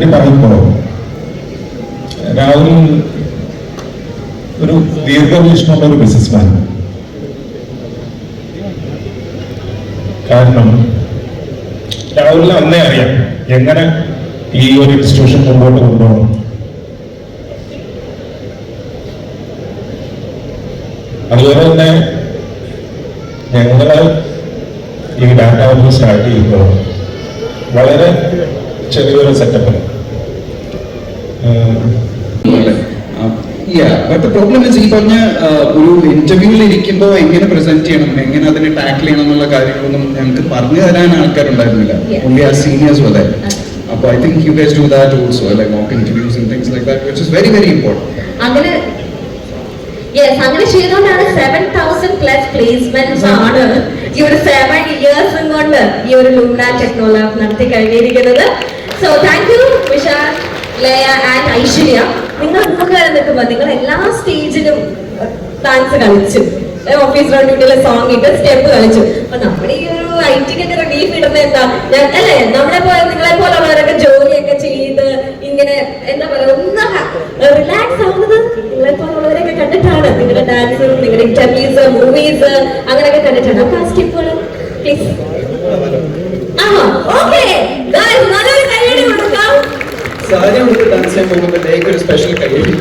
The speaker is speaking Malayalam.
പറ്റി പറയുമ്പോൾ രാഹുൽ ഒരു ദീർഘവീക്ഷണമുള്ള ഒരു ബിസിനസ്മാൻ. കാരണം രാഹുലിന് അന്നേ അറിയാം എങ്ങനെ ഈ ഒരു ഇൻസ്റ്റിറ്റ്യൂഷൻ മുമ്പോട്ട് കൊണ്ടുപോകണം. അതുപോലെ തന്നെ ഞങ്ങള് ഈ ഡാറ്റ ഹബ് സ്റ്റാർട്ട് ചെയ്യുമ്പോൾ വളരെ ചെറിയൊരു സെറ്റപ്പിൽ ബട്ട് പ്രോബ്ലം ഈ പറഞ്ഞ ഒരു ഇന്റർവ്യൂവിൽ ഇരിക്കുമ്പോൾ എങ്ങനെ പ്രസന്റ് ചെയ്യണം, എങ്ങനെ അതിനെ ടാക്കിൾ ചെയ്യണം എന്നുള്ള കാര്യങ്ങളൊന്നും ഞങ്ങൾക്ക് പറഞ്ഞു തരാൻ ആൾക്കാരുണ്ടായിരുന്നില്ല. ഓൺലി ആ സീനിയേഴ്സ് വരെ. അപ്പോൾ I think you guys do that also, like mock interviews and things like that, which is very very important. അങ്ങനെ അങ്ങനെ ചെയ്തുകൊണ്ടാണ് 7,000+ പ്ലേസ്മെന്റ്സ് ആണ് ഈ ഒരു 7 years കൊണ്ട് ഈ ഒരു ലൂംന ടെക്നോളജി നടത്തി കഴിഞ്ഞിരിക്കുന്നത്. So thank you Vishal, Laya and Aishwarya. നിങ്ങൾ നിൽക്കുമ്പോൾ നിങ്ങൾ എല്ലാ സ്റ്റേജിലും ഡാൻസ് കളിച്ചു, ഓഫീസ് ഡ്യൂട്ടിയിലെ സോങ് ഇട്ട് സ്റ്റെപ്പ് കളിച്ചു. അപ്പൊ നമ്മുടെ ഈ ഒരു ഐറ്റിക്കൊക്കെ റിലീഫ് ഇടുന്ന എന്താ അല്ലേ, നിങ്ങളെ പോലുള്ളവരൊക്കെ ജോലിയൊക്കെ ചെയ്ത് ഇങ്ങനെ എന്താ പറയുക ഒന്ന് റിലാക്സ് ആവുന്നത് നിങ്ങളെ പോലുള്ളവരൊക്കെ കണ്ടിട്ടാണ്. നിങ്ങളുടെ ഡാൻസും നിങ്ങളുടെ ഇന്റർവ്യൂസ് മൂവീസ് അങ്ങനെയൊക്കെ കണ്ടിട്ടാണ്. അപ്പൊ ആ സ്റ്റെപ്പുകൾ പ്ലീസ്. ഓക്കെ നല്ലൊരു കൈയടി കൊടുക്കാം. സാരി ഡാൻസ് ചെയ്യാൻ പോകുമ്പോൾ ഒരു സ്പെഷ്യൽ കൈയടി.